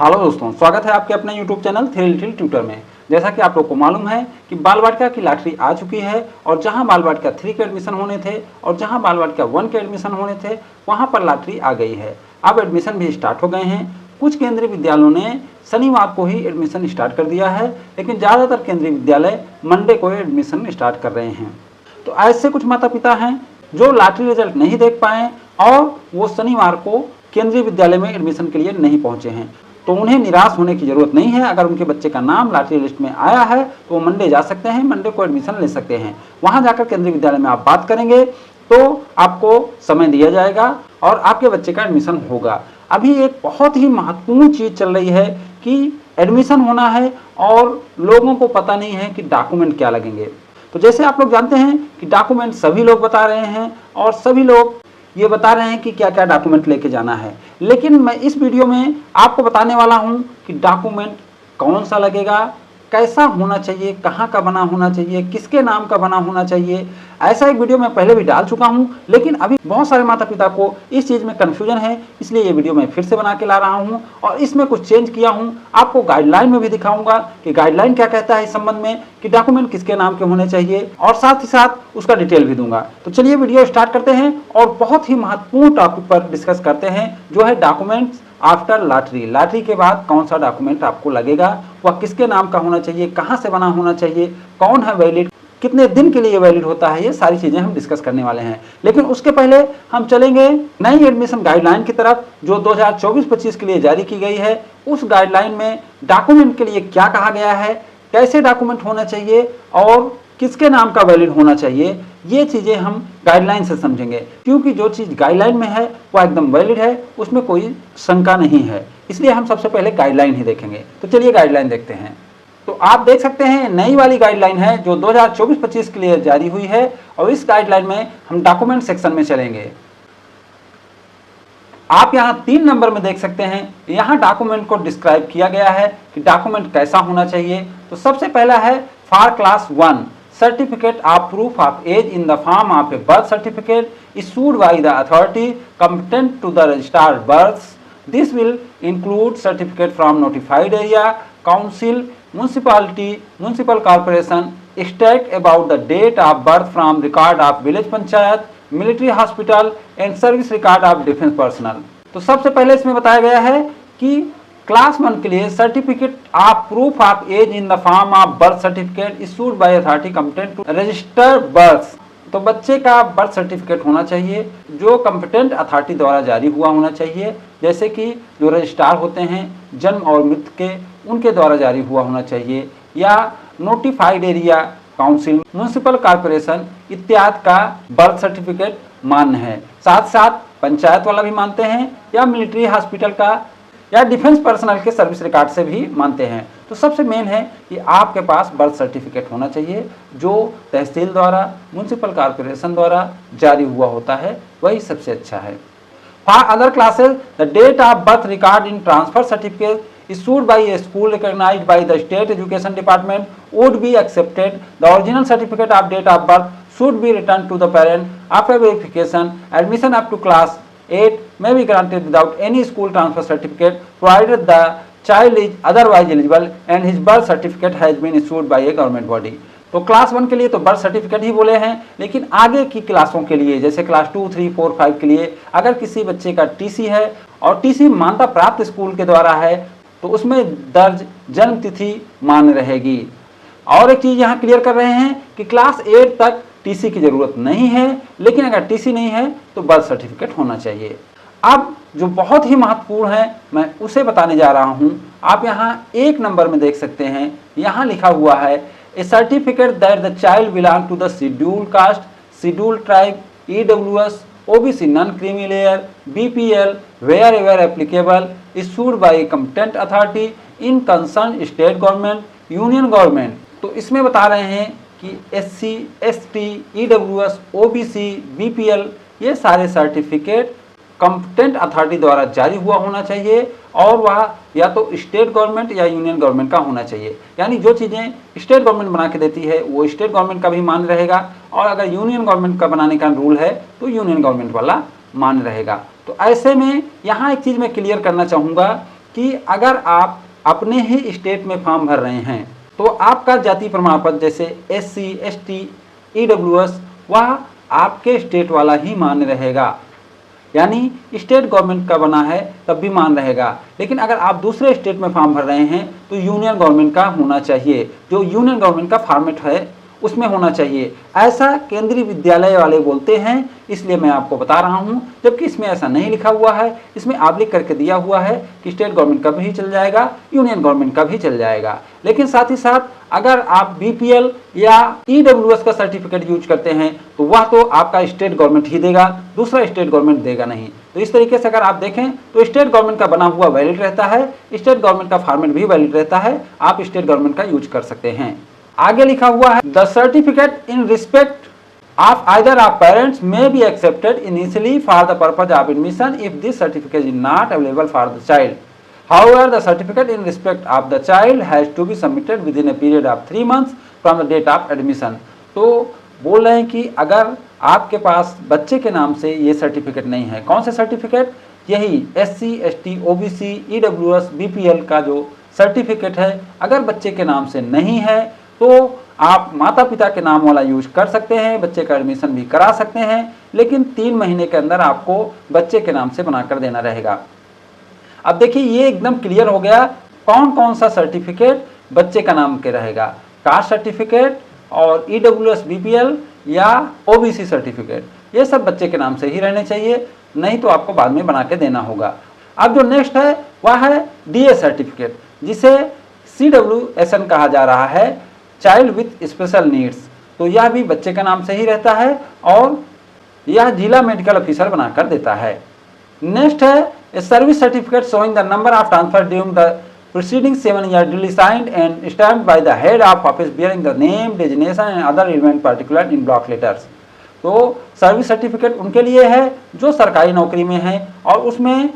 Hello दोस्तों, स्वागत है आपके अपने YouTube channel three little tutor में। जैसा कि आप लोग को मालूम है कि बाल वाटिका की लॉटरी आ चुकी है और जहां बाल वाटिका 3 के एडमिशन होने थे और जहां बाल वाटिका 1 के एडमिशन होने थे वहां पर लॉटरी आ गई है। अब एडमिशन भी स्टार्ट हो गए हैं। कुछ केंद्रीय विद्यालयों ने शनिवार को ही एडमिशन स्टार्ट कर दिया है, लेकिन ज़्यादातर केंद्रीय विद्यालय मंडे को एडमिशन स्टार्ट कर रहे हैं। तो ऐसे कुछ माता पिता हैं जो लॉटरी रिजल्ट नहीं देख पाए और वो शनिवार को केंद्रीय विद्यालय में एडमिशन के लिए नहीं पहुंचे हैं। तो उन्हें निराश होने की जरूरत नहीं है। अगर उनके बच्चे का नाम लॉटरी लिस्ट में आया है तो वो मंडे जा सकते हैं, मंडे को एडमिशन ले सकते हैं। वहां जाकर केंद्रीय विद्यालय में आप बात करेंगे तो आपको समय दिया जाएगा और आपके बच्चे का एडमिशन होगा। अभी एक बहुत ही महत्वपूर्ण चीज चल रही है कि एडमिशन होना है और लोगों को पता नहीं है कि डॉक्यूमेंट क्या लगेंगे। तो जैसे आप लोग जानते हैं कि डॉक्यूमेंट सभी लोग बता रहे हैं और सभी लोग ये बता रहे हैं कि क्या क्या डॉक्यूमेंट लेके जाना है, लेकिन मैं इस वीडियो में आपको बताने वाला हूं कि डॉक्यूमेंट कौन सा लगेगा, कैसा होना चाहिए, कहां का बना होना चाहिए, किसके नाम का बना होना चाहिए। ऐसा एक वीडियो मैं पहले भी डाल चुका हूं, लेकिन अभी बहुत सारे माता पिता को इस चीज़ में कन्फ्यूजन है, इसलिए ये वीडियो मैं फिर से बना के ला रहा हूं और इसमें कुछ चेंज किया हूं। आपको गाइडलाइन में भी दिखाऊंगा कि गाइडलाइन क्या कहता है इस संबंध में कि डॉक्यूमेंट किसके नाम के होने चाहिए और साथ ही साथ उसका डिटेल भी दूंगा। तो चलिए वीडियो स्टार्ट करते हैं और बहुत ही महत्वपूर्ण टॉपिक पर डिस्कस करते हैं, जो है डॉक्यूमेंट्स आफ्टर लॉटरी। लॉटरी के बाद कौन सा डॉक्यूमेंट आपको लगेगा, वह किसके नाम का होना चाहिए, कहां से बना होना चाहिए, कौन है वैलिड, कितने दिन के लिए वैलिड होता है, ये सारी चीजें हम डिस्कस करने वाले हैं। लेकिन उसके पहले हम चलेंगे नई एडमिशन गाइडलाइन की तरफ जो 2024-25 के लिए जारी की गई है। उस गाइडलाइन में डॉक्यूमेंट के लिए क्या कहा गया है, कैसे डॉक्यूमेंट होना चाहिए और किसके नाम का वैलिड होना चाहिए, ये चीजें हम गाइडलाइन से समझेंगे। क्योंकि जो चीज गाइडलाइन में है वो एकदम वैलिड है, उसमें कोई शंका नहीं है, इसलिए हम सबसे पहले गाइडलाइन ही देखेंगे। तो चलिए गाइडलाइन देखते हैं। तो आप देख सकते हैं नई वाली गाइडलाइन है जो 2024-25 के लिए जारी हुई है और इस गाइडलाइन में हम डॉक्यूमेंट सेक्शन में चलेंगे। आप यहाँ 3 नंबर में देख सकते हैं, यहाँ डॉक्यूमेंट को डिस्क्राइब किया गया है कि डॉक्यूमेंट कैसा होना चाहिए। तो सबसे पहला है for class 1 certificate of proof of age in the form of a birth certificate issued by the authority competent to the registered births. This will include certificate from notified area, council, municipality, municipal corporation, state about the date of birth from record of village panchayat, military hospital and service record of defense personnel. तो सबसे पहले इसमें बताया गया है कि class 1 के लिए certificate of proof of age in the form of birth certificate issued by authority competent to register birth. तो बच्चे का बर्थ सर्टिफिकेट होना चाहिए जो कंपिटेंट अथॉरिटी द्वारा जारी हुआ होना चाहिए, जैसे कि जो रजिस्ट्रार होते हैं जन्म और मृत्यु के, उनके द्वारा जारी हुआ होना चाहिए, या notified area, council, municipal corporation इत्यादि का बर्थ सर्टिफिकेट मान्य है। साथ साथ पंचायत वाला भी मानते हैं या मिलिट्री हॉस्पिटल का या डिफेंस पर्सनल के सर्विस रिकॉर्ड से भी मानते हैं। तो सबसे मेन है कि आपके पास बर्थ सर्टिफिकेट होना चाहिए जो तहसील द्वारा, म्युनिसिपल कॉर्पोरेशन द्वारा जारी हुआ होता है, वही सबसे अच्छा है। For other classes the date of birth record in transfer certificate issued by a school recognized by the state education department would be accepted. The original certificate of date of birth should be returned to the parent after verification. Admission up to class 8 may be granted without any school transfer certificate provided the child is otherwise eligible and his birth certificate has been issued by a government body. तो class 1 के लिए तो birth certificate ही बोले हैं, लेकिन आगे की क्लासों के लिए जैसे क्लास 2, 3, 4, 5 के लिए अगर किसी बच्चे का टीसी है और टीसी मान्यता प्राप्त स्कूल के द्वारा है तो उसमें दर्ज जन्म तिथि मान्य रहेगी। और एक चीज यहाँ क्लियर कर रहे हैं कि क्लास 8 तक टीसी की जरूरत नहीं है, लेकिन अगर टीसी नहीं है तो बर्थ सर्टिफिकेट होना चाहिए। अब जो बहुत ही महत्वपूर्ण है मैं उसे बताने जा रहा हूँ। आप यहाँ 1 नंबर में देख सकते हैं, यहाँ लिखा हुआ है a certificate that the child belong to the scheduled caste, scheduled tribe, EWS, OBC non-creamy layer, BPL wherever applicable, issued by a competent authority in concerned state government, union government। तो इसमें बता रहे हैं कि SC, ST, EWS, OBC, BPL ये सारे certificate competent authority द्वारा जारी हुआ होना चाहिए और वह या तो स्टेट गवर्नमेंट या यूनियन गवर्नमेंट का होना चाहिए। यानी जो चीज़ें स्टेट गवर्नमेंट बना के देती है वो स्टेट गवर्नमेंट का भी मान रहेगा और अगर यूनियन गवर्नमेंट का बनाने का रूल है तो यूनियन गवर्नमेंट वाला मान रहेगा। तो ऐसे में यहाँ एक चीज़ मैं क्लियर करना चाहूँगा कि अगर आप अपने ही स्टेट में फॉर्म भर रहे हैं तो आपका जाति प्रमाण पत्र जैसे SC, ST, EWS वह आपके स्टेट वाला ही मान्य रहेगा, यानी स्टेट गवर्नमेंट का बना है तब भी मान रहेगा। लेकिन अगर आप दूसरे स्टेट में फॉर्म भर रहे हैं तो यूनियन गवर्नमेंट का होना चाहिए, जो यूनियन गवर्नमेंट का फॉर्मेट है उसमें होना चाहिए, ऐसा केंद्रीय विद्यालय वाले बोलते हैं, इसलिए मैं आपको बता रहा हूं। जबकि इसमें ऐसा नहीं लिखा हुआ है, इसमें आबलिक करके दिया हुआ है कि स्टेट गवर्नमेंट का भी चल जाएगा, यूनियन गवर्नमेंट का भी चल जाएगा। लेकिन साथ ही साथ अगर आप BPL या EWS का सर्टिफिकेट यूज करते हैं तो वह तो आपका स्टेट गवर्नमेंट ही देगा, दूसरा स्टेट गवर्नमेंट देगा नहीं। तो इस तरीके से अगर आप देखें तो स्टेट गवर्नमेंट का बना हुआ वैलिड रहता है, स्टेट गवर्नमेंट का फॉर्मेट भी वैलिड रहता है, आप स्टेट गवर्नमेंट का यूज कर सकते हैं। आगे लिखा हुआ है the certificate in respect of either of parents may be accepted initially for the purpose of admission if this certificate is not available for the child. However, the certificate in respect of the child has to be submitted within a period of 3 months from the date of admission. तो बोल रहे हैं कि अगर आपके पास बच्चे के नाम से ये सर्टिफिकेट नहीं है, कौन सा सर्टिफिकेट? यही SC, ST, OBC, EWS, BPL का जो सर्टिफिकेट है, अगर बच्चे के नाम से नहीं है तो आप माता पिता के नाम वाला यूज कर सकते हैं, बच्चे का एडमिशन भी करा सकते हैं, लेकिन 3 महीने के अंदर आपको बच्चे के नाम से बनाकर देना रहेगा। अब देखिए ये एकदम क्लियर हो गया कौन कौन सा सर्टिफिकेट बच्चे का नाम के रहेगा, कास्ट सर्टिफिकेट और EWS, BPL या OBC सर्टिफिकेट, ये सब बच्चे के नाम से ही रहने चाहिए, नहीं तो आपको बाद में बना के देना होगा। अब जो नेक्स्ट है वह है DA सर्टिफिकेट, जिसे CWSN कहा जा रहा है, चाइल्ड विथ स्पेशल नीड्स। तो यह भी बच्चे का नाम से ही रहता है और यह जिला मेडिकल ऑफिसर बनाकर देता है। नेक्स्ट है service certificate showing the number of transfer during the preceding 7 year duly signed and stamped by the head of office bearing the name, designation and other relevant particular in block letters। तो service certificate उनके लिए है जो सरकारी नौकरी में है और उसमें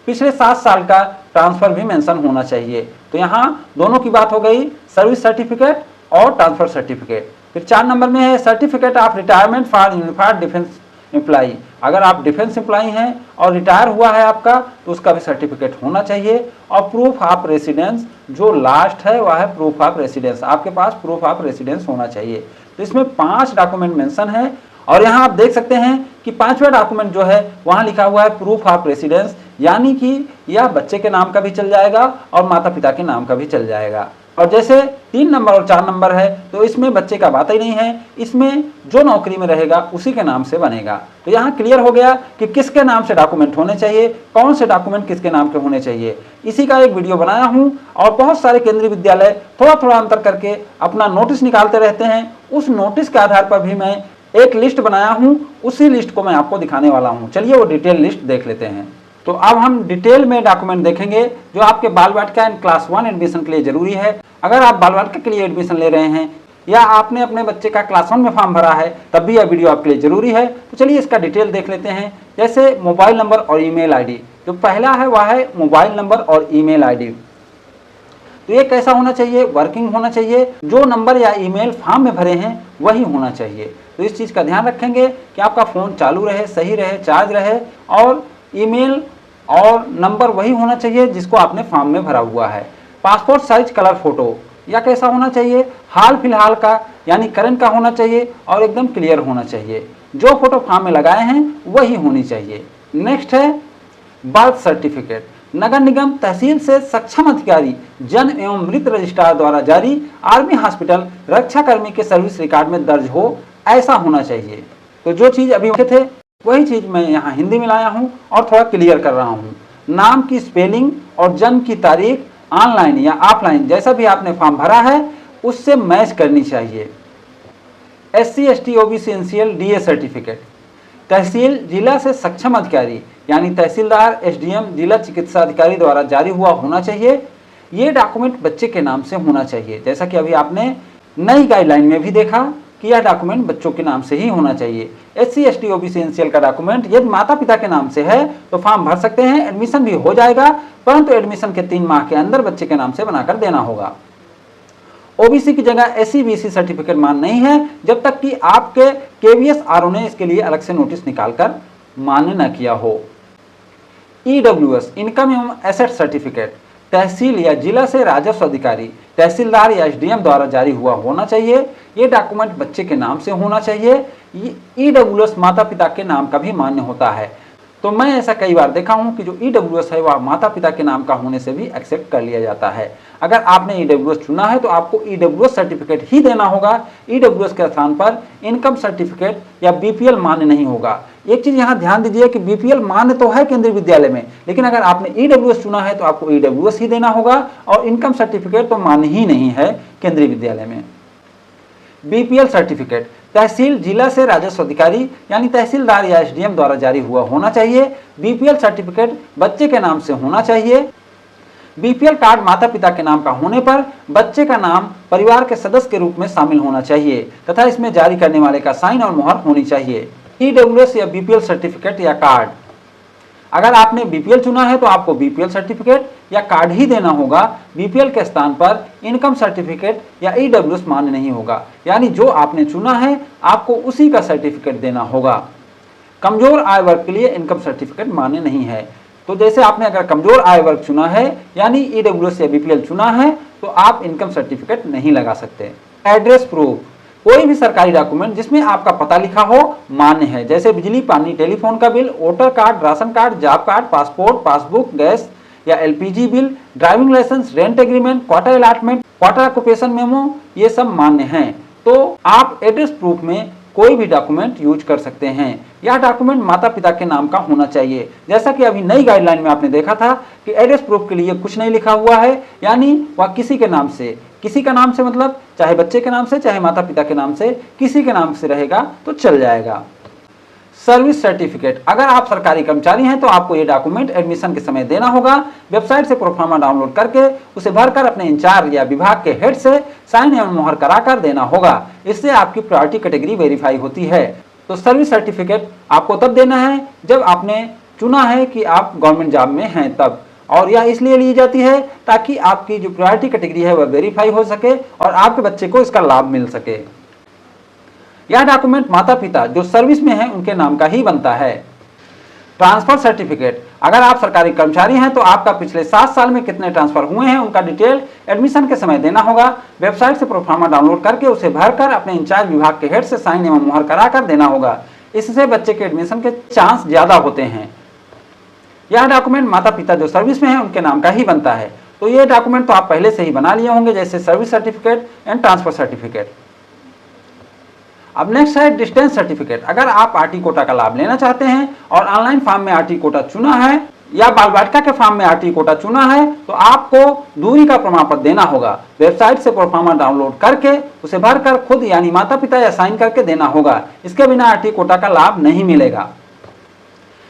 पिछले 7 साल का ट्रांसफर भी मेंशन होना चाहिए। तो यहाँ दोनों की बात हो गई, सर्विस सर्टिफिकेट और ट्रांसफर सर्टिफिकेट। फिर 4 नंबर में है certificate of retirement for unified defence employee. अगर आप डिफेंस एम्प्लॉई हैं और रिटायर हुआ है आपका तो उसका भी सर्टिफिकेट होना चाहिए। और प्रूफ ऑफ रेसिडेंस, जो लास्ट है वह है प्रूफ ऑफ रेसिडेंस, आपके पास प्रूफ ऑफ रेसिडेंस होना चाहिए। तो इसमें 5 डॉक्यूमेंट मेंशन है और यहाँ आप देख सकते हैं कि 5वां डॉक्यूमेंट जो है वहाँ लिखा हुआ है प्रूफ ऑफ रेसिडेंस, यानी कि यह बच्चे के नाम का भी चल जाएगा और माता पिता के नाम का भी चल जाएगा। और जैसे 3 नंबर और 4 नंबर है तो इसमें बच्चे का बात ही नहीं है, इसमें जो नौकरी में रहेगा उसी के नाम से बनेगा। तो यहाँ क्लियर हो गया कि किसके नाम से डॉक्यूमेंट होने चाहिए, कौन से डॉक्यूमेंट किसके नाम के होने चाहिए। इसी का एक वीडियो बनाया हूँ और बहुत सारे केंद्रीय विद्यालय थोड़ा थोड़ा अंतर करके अपना नोटिस निकालते रहते हैं, उस नोटिस के आधार पर भी मैं एक लिस्ट बनाया हूँ, उसी लिस्ट को मैं आपको दिखाने वाला हूँ। चलिए वो डिटेल लिस्ट देख लेते हैं। तो अब हम डिटेल में डॉक्यूमेंट देखेंगे जो आपके बाल वाटिका एंड क्लास 1 एडमिशन के लिए जरूरी है। अगर आप बाल वाटिका के लिए एडमिशन ले रहे हैं या आपने अपने बच्चे का क्लास 1 में फॉर्म भरा है तब भी यह वीडियो आपके लिए जरूरी है। तो चलिए इसका डिटेल देख लेते हैं। जैसे मोबाइल नंबर और ईमेल आईडी, जो पहला है वह है मोबाइल नंबर और ईमेल आईडी। तो ये कैसा होना चाहिए? वर्किंग होना चाहिए, जो नंबर या ईमेल फॉर्म में भरे हैं वही होना चाहिए। तो इस चीज़ का ध्यान रखेंगे कि आपका फ़ोन चालू रहे, सही रहे, चार्ज रहे और ईमेल और नंबर वही होना चाहिए जिसको आपने फॉर्म में भरा हुआ है। पासपोर्ट साइज कलर फोटो, या कैसा होना चाहिए? हाल फिलहाल का यानी करंट का होना चाहिए और एकदम क्लियर होना चाहिए। जो फोटो फॉर्म में लगाए हैं वही होनी चाहिए। नेक्स्ट है बर्थ सर्टिफिकेट, नगर निगम तहसील से सक्षम अधिकारी जन्म एवं मृत रजिस्ट्रार द्वारा जारी आर्मी हॉस्पिटल रक्षाकर्मी के सर्विस रिकॉर्ड में दर्ज हो, ऐसा होना चाहिए। तो जो चीज़ अभी थे वही चीज़ मैं यहाँ हिंदी में लाया हूँ और थोड़ा क्लियर कर रहा हूँ। नाम की स्पेलिंग और जन्म की तारीख ऑनलाइन या ऑफलाइन जैसा भी आपने फॉर्म भरा है उससे मैच करनी चाहिए। SC, ST, OBC, NCL, DA certificate, tehsil जिला से सक्षम अधिकारी यानी तहसीलदार, SDM, जिला चिकित्सा अधिकारी द्वारा जारी हुआ होना चाहिए। ये डॉक्यूमेंट बच्चे के नाम से होना चाहिए, जैसा कि अभी आपने नई गाइडलाइन में भी देखा कि यह डॉक्यूमेंट बच्चों के नाम से ही होना चाहिए। SC, ST, OBC, NCL का डॉक्यूमेंट यदि माता पिता के नाम से है तो फॉर्म भर सकते हैं, एडमिशन भी हो जाएगा, परंतु एडमिशन के 3 माह के अंदर बच्चे के नाम से बनाकर देना होगा। OBC की जगह SC, BC सर्टिफिकेट मान नहीं है जब तक कि आपके KVS RO ने इसके लिए अलग से नोटिस निकालकर मान्य न किया हो। EWS, इनकम एवं एसेट सर्टिफिकेट, तहसील या जिला से राजस्व अधिकारी, तहसीलदार या एसडीएम द्वारा जारी हुआ होना चाहिए। ये डॉक्यूमेंट बच्चे के नाम से होना चाहिए। ईडब्ल्यूएस माता पिता के नाम का भी मान्य होता है। तो मैं ऐसा कई बार देखा हूं कि जो ईडब्ल्यूएस है वह माता पिता के नाम का होने से भी एक्सेप्ट कर लिया जाता है। अगर आपने ईडब्ल्यूएस चुना है तो आपको ईडब्ल्यूएस सर्टिफिकेट ही देना होगा। ईडब्ल्यूएस के स्थान पर इनकम सर्टिफिकेट या बीपीएल मान्य नहीं होगा। एक चीज यहाँ ध्यान दीजिए कि बीपीएल मान्य तो है केंद्रीय विद्यालय में, लेकिन अगर आपने ईडब्ल्यूएस चुना है तो आपको ईडब्ल्यूएस ही देना होगा और इनकम सर्टिफिकेट तो मान्य ही नहीं है केंद्रीय विद्यालय में। बीपीएल सर्टिफिकेट तहसील जिला से राजस्व अधिकारी यानी तहसीलदार या एसडीएम द्वारा जारी हुआ होना चाहिए। बीपीएल सर्टिफिकेट बच्चे के नाम से होना चाहिए। बीपीएल कार्ड माता पिता के नाम का होने पर बच्चे का नाम परिवार के सदस्य के रूप में शामिल होना चाहिए तथा इसमें जारी करने वाले का साइन और मुहर होनी चाहिए। ईडब्ल्यूएस या बीपीएल सर्टिफिकेट या कार्ड, अगर आपने बीपीएल चुना है तो आपको बीपीएल सर्टिफिकेट या कार्ड ही देना होगा। बीपीएल के स्थान पर इनकम सर्टिफिकेट या ईडब्ल्यूएस मान्य नहीं होगा, यानी जो आपने चुना है आपको उसी का सर्टिफिकेट देना होगा। कमजोर आय वर्ग के लिए इनकम सर्टिफिकेट मान्य नहीं है। तो जैसे आपने अगर कमजोर आय वर्ग चुना है यानी ईडब्ल्यूएस या बीपीएल चुना है तो आप इनकम सर्टिफिकेट नहीं लगा सकते। एड्रेस प्रूफ, कोई भी सरकारी डॉक्यूमेंट जिसमें आपका पता लिखा हो मान्य है, जैसे बिजली पानी टेलीफोन का bill, voter card, ration card, job card, passport, passbook, gas या LPG bill, driving licence, rent agreement, quarter allotment, quarter occupation memo, ये सब मान्य हैं। तो आप एड्रेस प्रूफ में कोई भी डॉक्यूमेंट यूज कर सकते हैं। यह डॉक्यूमेंट माता पिता के नाम का होना चाहिए। जैसा कि अभी नई गाइडलाइन में आपने देखा था कि एड्रेस प्रूफ के लिए कुछ नहीं लिखा हुआ है, यानी वह किसी के नाम से, किसी का नाम से मतलब चाहे बच्चे के नाम से चाहे माता पिता के नाम से, किसी के नाम से रहेगा तो चल जाएगा। सर्विस सर्टिफिकेट, अगर आप सरकारी कर्मचारी हैं तो आपको ये डॉक्यूमेंट एडमिशन के समय देना होगा। वेबसाइट से प्रोफार्मा डाउनलोड करके उसे भरकर अपने इंचार्ज या विभाग के हेड से साइन एवं मुहर कराकर देना होगा। इससे आपकी प्रायोरिटी कैटेगरी वेरीफाई होती है। तो सर्विस सर्टिफिकेट आपको तब देना है जब आपने चुना है कि आप गवर्नमेंट जॉब में हैं तब, और यह इसलिए ली जाती है ताकि आपकी जो प्रायोरिटी कैटेगरी है वह वेरीफाई हो सके और आपके बच्चे को इसका लाभ मिल सके। यह डॉक्यूमेंट माता पिता जो सर्विस में हैं उनके नाम का ही बनता है। ट्रांसफर सर्टिफिकेट, अगर आप सरकारी कर्मचारी हैं तो आपका पिछले 7 साल में कितने ट्रांसफर हुए हैं उनका डिटेल एडमिशन के समय देना होगा। वेबसाइट से प्रोफार्मा डाउनलोड करके उसे भरकर अपने इंचार्ज विभाग के हेड से साइन एवं मुहर कराकर देना होगा। इससे बच्चे के एडमिशन के चांस ज्यादा होते हैं। यह डॉक्यूमेंट माता पिता जो सर्विस में हैं उनके नाम का ही बनता है। तो ये डॉक्यूमेंट तो आप पहले से ही बना लिए होंगे, जैसे service certificate and transfer certificate. अब नेक्स्ट है डिस्टेंस सर्टिफिकेट। अगर आप आरटी कोटा का लाभ लेना चाहते हैं और ऑनलाइन फॉर्म में आरटी कोटा चुना है या बाल बालिका के फॉर्म में आरटी कोटा चुना है तो आपको दूरी का प्रमाण पत्र देना होगा। वेबसाइट से प्रोफार्मा डाउनलोड करके उसे भरकर खुद यानी माता पिता या साइन करके देना होगा। इसके बिना आरटी कोटा का लाभ नहीं मिलेगा।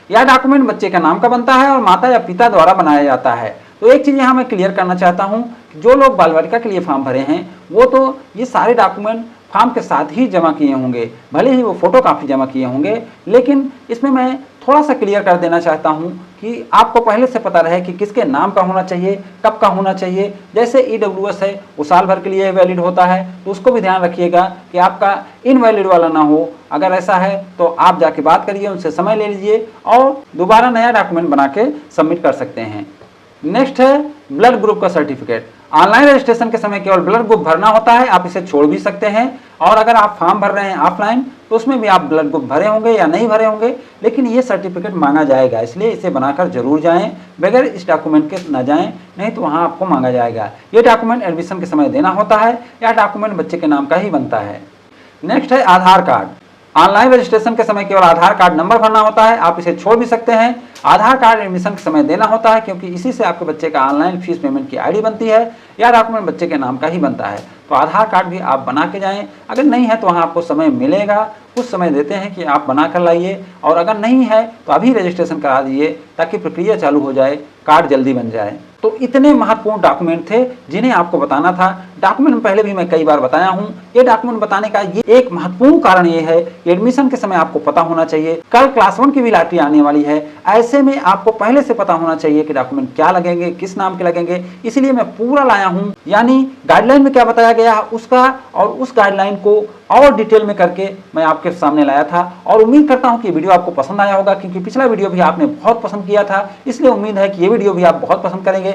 यह डॉक्यूमेंट बच्चे का नाम का बनता है और माता या पिता द्वारा बनाया जाता है। तो एक चीज यहाँ मैं क्लियर करना चाहता हूँ कि जो लोग बाल बालिका के लिए फॉर्म भरे हैं वो तो ये सारे डॉक्यूमेंट फॉर्म के साथ ही जमा किए होंगे, भले ही वो फोटो कॉपी जमा किए होंगे, लेकिन इसमें मैं थोड़ा सा क्लियर कर देना चाहता हूं कि आपको पहले से पता रहे कि किसके नाम का होना चाहिए, कब का होना चाहिए। जैसे ईडब्ल्यूएस है वो साल भर के लिए वैलिड होता है, तो उसको भी ध्यान रखिएगा कि आपका इनवैलिड वाला ना हो। अगर ऐसा है तो आप जाके बात करिए, उनसे समय ले लीजिए और दोबारा नया डॉक्यूमेंट बना के सबमिट कर सकते हैं। नेक्स्ट है ब्लड ग्रुप का सर्टिफिकेट। ऑनलाइन रजिस्ट्रेशन के समय केवल ब्लड ग्रुप भरना होता है, आप इसे छोड़ भी सकते हैं। और अगर आप फॉर्म भर रहे हैं ऑफलाइन तो उसमें भी आप ब्लड ग्रुप भरे होंगे या नहीं भरे होंगे, लेकिन ये सर्टिफिकेट मांगा जाएगा, इसलिए इसे बनाकर जरूर जाएं। बगैर इस डॉक्यूमेंट के ना जाएं, नहीं तो वहाँ आपको मांगा जाएगा। ये डॉक्यूमेंट एडमिशन के समय देना होता है। यह डॉक्यूमेंट बच्चे के नाम का ही बनता है। नेक्स्ट है आधार कार्ड। ऑनलाइन रजिस्ट्रेशन के समय केवल आधार कार्ड नंबर भरना होता है, आप इसे छोड़ भी सकते हैं। आधार कार्ड एडमिशन के समय देना होता है क्योंकि इसी से आपके बच्चे का ऑनलाइन फीस पेमेंट की आईडी बनती है। यह डॉक्यूमेंट बच्चे के नाम का ही बनता है, तो आधार कार्ड भी आप बना के जाएं। अगर नहीं है तो वहाँ आपको समय मिलेगा, कुछ समय देते हैं कि आप बना कर लाइए, और अगर नहीं है तो अभी रजिस्ट्रेशन करा दीजिए ताकि प्रक्रिया चालू हो जाए, कार्ड जल्दी बन जाए। तो इतने महत्वपूर्ण डॉक्यूमेंट थे जिन्हें आपको बताना था। डॉक्यूमेंट पहले भी मैं कई बार बताया हूँ। ये डॉक्यूमेंट बताने का ये एक महत्वपूर्ण कारण ये है कि एडमिशन के समय आपको पता होना चाहिए। कल क्लास 1 की भी लॉटरी आने वाली है, ऐसे में आपको पहले से पता होना चाहिए कि डॉक्यूमेंट क्या लगेंगे, किस नाम के लगेंगे। इसलिए मैं पूरा लाया हूँ, यानी गाइडलाइन में क्या बताया गया उसका और उस गाइडलाइन को और डिटेल में करके मैं आपके सामने लाया था। और उम्मीद करता हूँ कि वीडियो आपको पसंद आया होगा, क्योंकि पिछला वीडियो भी आपने बहुत पसंद किया था, इसलिए उम्मीद है कि ये वीडियो भी आप बहुत पसंद करेंगे।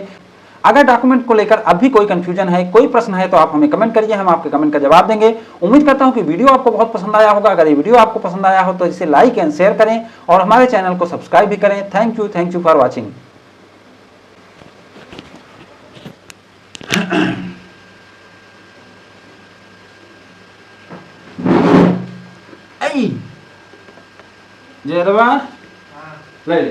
अगर डॉक्यूमेंट को लेकर अभी कोई कंफ्यूजन है, कोई प्रश्न है, तो आप हमें कमेंट करिए, हम आपके कमेंट का जवाब देंगे। उम्मीद करता हूं कि वीडियो आपको बहुत पसंद आया होगा। अगर ये वीडियो आपको पसंद आया हो तो इसे लाइक एंड शेयर करें और हमारे चैनल को सब्सक्राइब भी करें। Thank you for watching. जय दबा ले ले।